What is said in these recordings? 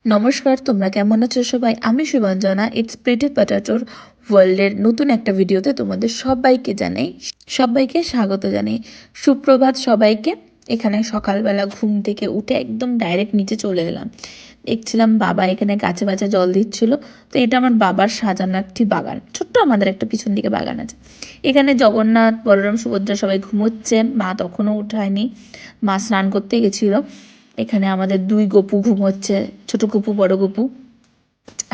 নমস্কার, তোমরা কেমন আছো সবাই? আমি শুভাঞ্জনা। ইটস প্রিটি পটাটোর ওয়ার্ল্ডের নতুন একটা ভিডিওতে তোমাদের সবাইকে স্বাগত জানাই। সুপ্রভাত সবাইকে। এখানে সকালবেলা ঘুম থেকে উঠে একদম ডাইরেক্ট নিচে চলে এলাম। দেখছিলাম বাবা এখানে গাছে বাছে জল দিচ্ছিল। তো এটা আমার বাবার সাজানো একটি বাগান, ছোট্ট আমাদের একটা পিছন দিকে বাগান আছে। এখানে জগন্নাথ, বলরাম, সুভদ্রা সবাই ঘুমোচ্ছে, মা তখনও উঠায়নি, মা স্নান করতে গেছিলো। এখানে আমাদের দুই গপু ঘুমোচ্ছে, ছোট গপু বড় গপু।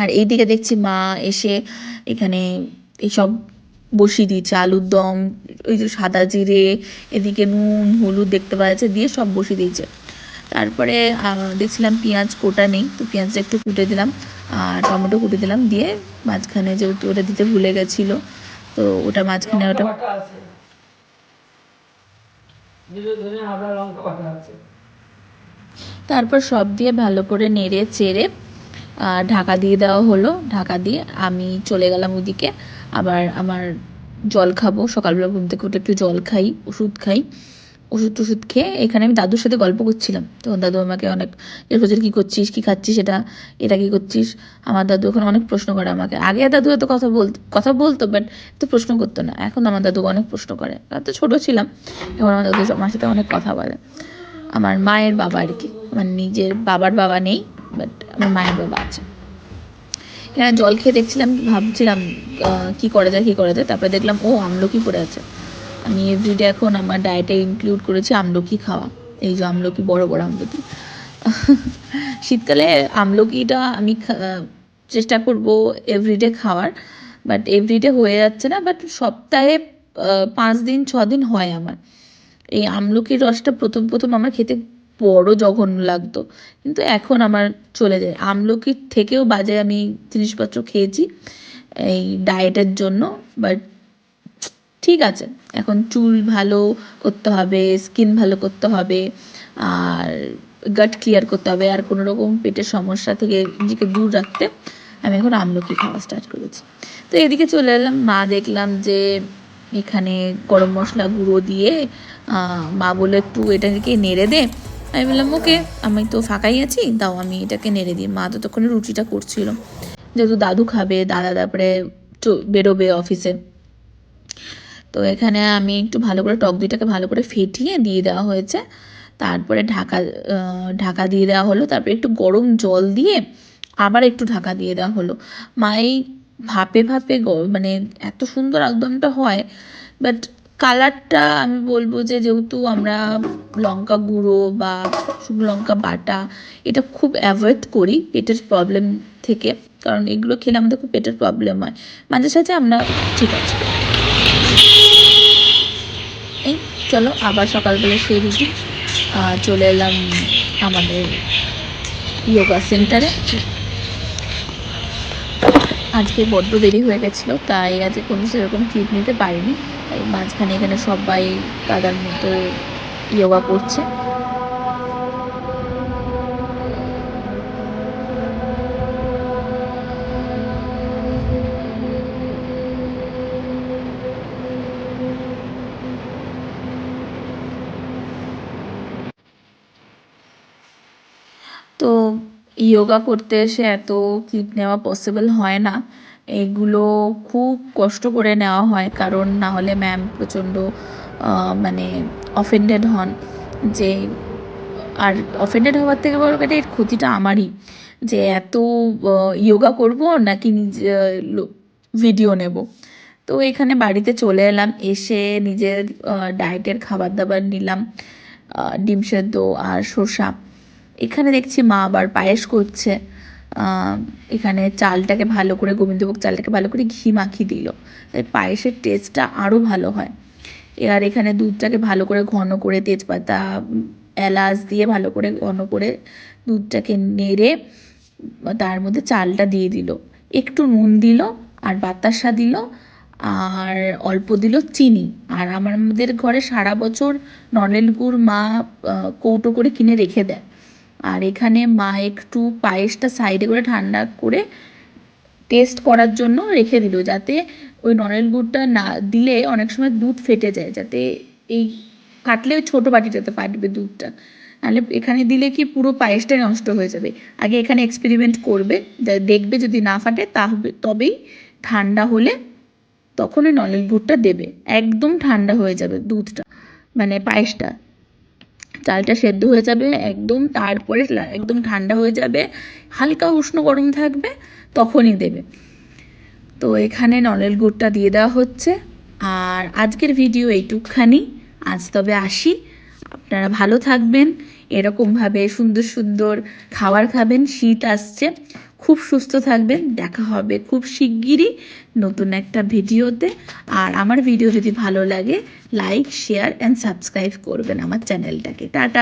আর এইদিকে দেখছি মা এসে এখানে এইসব বসিয়ে দিয়েছে, আলুর দম, ওই যে সাদা জিরে, এদিকে নুন হলুদ দেখতে পাওয়া যাচ্ছে, দিয়ে সব বসিয়ে দিয়েছে। তারপরে দেখছিলাম পেঁয়াজ কোটা নেই, তো পেঁয়াজটা একটু কুটে দিলাম আর টমেটো কুটে দিলাম, দিয়ে মাঝখানে যেহেতু ওটা দিতে ভুলে গেছিলো, তো ওটা মাঝখানে ওটা তারপর সব দিয়ে ভালো করে নেড়ে চেড়ে ঢাকা দিয়ে দেওয়া হলো। ঢাকা দিয়ে আমি চলে গেলাম ওদিকে। আবার আমার জল খাবো, সকালবেলা ঘুম থেকে উঠে একটু জল খাই, ওষুধ খাই। ওষুধ খেয়ে এখানে আমি দাদুর সাথে গল্প করছিলাম, তখন দাদু আমাকে অনেক বলছিল, কী করছিস, কী খাচ্ছিস, এটা কী করছিস। আমার দাদু এখন অনেক প্রশ্ন করে আমাকে। আগে দাদু এত কথা বলতো, বাট এত প্রশ্ন করতো না। এখন আমার দাদু অনেক প্রশ্ন করে, তো ছোটো ছিলাম, এখন আমার দাদু আমার সাথে অনেক কথা বলে। আমার মায়ের বাবা আর কি, আমার নিজের বাবার বাবা নেই, বাট আমার মায়ের বাবা আছে। এখানে জল খেয়ে দেখছিলাম, ভাবছিলাম কী করা যায়। তারপরে দেখলাম আমলকি পড়ে আছে। আমি এভরিডে এখন আমার ডায়েটে ইনক্লুড করেছি আমলকি খাওয়া। এই যে আমলকি, বড় বড় আমলকি। শীতকালে আমলকিটা আমি চেষ্টা করব এভরিডে খাওয়ার, বাট এভরিডে হয়ে যাচ্ছে না। বাট সপ্তাহে 5 দিন 6 দিন হয় আমার। এই আমলকির রসটা প্রথম আমার খেতে বড় জঘন্য লাগতো, কিন্তু এখন আমার চলে যায়। আমলকির থেকেও বাজে আমি জিনিসপত্র খেয়েছি এই ডায়েটের জন্য, বাট ঠিক আছে। এখন চুল ভালো করতে হবে, স্কিন ভালো করতে হবে, আর গাট ক্লিয়ার করতে হবে, আর কোনো রকম পেটের সমস্যা থেকে নিজেকে দূর রাখতে আমি এখন আমলকি খাওয়া স্টার্ট করেছি। তো এদিকে চলে এলাম, মা দেখলাম যে এখানে গরম মশলা গুঁড়ো দিয়ে, মা বলে একটু এটাকে নেড়ে দে। আমি বললাম ওকে, আমি তো ফাঁকাই আছি, দাও আমি এটাকে নেড়ে দিই। মা তো তখন রুটিটা করছিল, যেহেতু দাদু খাবে, দাদা তারপরে বেরোবে অফিসে। তো এখানে আমি একটু ভালো করে টক দইটাকে ভালো করে ফেটিয়ে দিয়ে দেওয়া হয়েছে। তারপরে ঢাকা দিয়ে দেওয়া হলো। তারপরে একটু গরম জল দিয়ে আবার একটু ঢাকা দিয়ে দেওয়া হলো। মাই ভাপে মানে এত সুন্দর একদমটা হয়। বাট কালারটা আমি বলবো যে, যেহেতু আমরা লঙ্কা গুঁড়ো বা শুকনো লঙ্কা বাটা এটা খুব অ্যাভয়েড করি পেটের প্রবলেম থেকে, কারণ এগুলো খেলে আমাদের খুব পেটের প্রবলেম হয়। মাঝে সাঝে আমরা ঠিক আছে। এই চলো আবার সকালবেলা সেই রুটি, চলে এলাম আমাদের যোগা সেন্টারে। আজকে বড্ড দেরি হয়ে গেছিলো, তাই আজকে কোনো সেরকম ক্লিপ নিতে পারিনি। তাই মাঝখানে এখানে সবাই কাদার মতো যোগা করছে। তো যোগা করতে এসে এত ক্লিপ নেওয়া পসিবল হয় না। এগুলো খুব কষ্ট করে নেওয়া হয়, কারণ না হলে ম্যাম প্রচণ্ড মানে অফেন্ডেড হন। যে আর অফেন্ডেড হওয়ার থেকে বড় কথা, এর ক্ষতিটা আমারই, যে এত যোগা করব নাকি নিজে ভিডিও নেব। তো এখানে বাড়িতে চলে এলাম, এসে নিজের ডায়েটের খাবার দাবার নিলাম, ডিম সেদ্ধ আর শসা। এখানে দেখছি মা আবার পায়েস করছে। এখানে চালটাকে ভালো করে, গোবিন্দভোগ চালটাকে ভালো করে ঘি মাখিয়ে দিল, তাই পায়েসের টেস্টটা আরও ভালো হয়। আর এখানে দুধটাকে ভালো করে ঘন করে, তেজপাতা এলাচ দিয়ে ভালো করে ঘন করে দুধটাকে নেড়ে তার মধ্যে চালটা দিয়ে দিল, একটু নুন দিল আর বাতাসা দিল, আর অল্প দিল চিনি। আর আমাদের ঘরে সারা বছর নলেন গুড় মা কৌটো করে কিনে রেখে দেয়। আর এখানে মা একটু পায়েসটা সাইডে করে ঠান্ডা করে টেস্ট করার জন্য রেখে দিল, যাতে ওই নলেন গুড়টা না দিলে অনেক সময় দুধ ফেটে যায়, যাতে এই ফাটলে ওই ছোটো বাটিটাতে ফাটবে দুধটা, নাহলে এখানে দিলে কি পুরো পায়েসটাই নষ্ট হয়ে যাবে। আগে এখানে এক্সপেরিমেন্ট করবে, দেখবে যদি না ফাটে তাহলে তবেই ঠান্ডা হলে তখনই নলেন গুড়টা দেবে। একদম ঠান্ডা হয়ে যাবে দুধটা, মানে পায়েসটা, চালটা সেদ্ধ হয়ে যাবে একদম, তারপরে একদম ঠান্ডা হয়ে যাবে, হালকা উষ্ণ গরম থাকবে, তখনই দেবে। তো এখানে নলেন গুড়টা দিয়ে দেওয়া হচ্ছে। আর আজকের ভিডিও এইটুকখানি। আজ তবে আসি, আপনারা ভালো থাকবেন, এরকমভাবে সুন্দর সুন্দর খাবার খাবেন, শীত আসছে, খুব সুস্থ থাকবেন। দেখা হবে খুব শিগগিরই নতুন একটা ভিডিওতে। আর আমার ভিডিও যদি ভালো লাগে লাইক, শেয়ার অ্যান্ড সাবস্ক্রাইব করবেন আমার চ্যানেলটাকে। টাটা।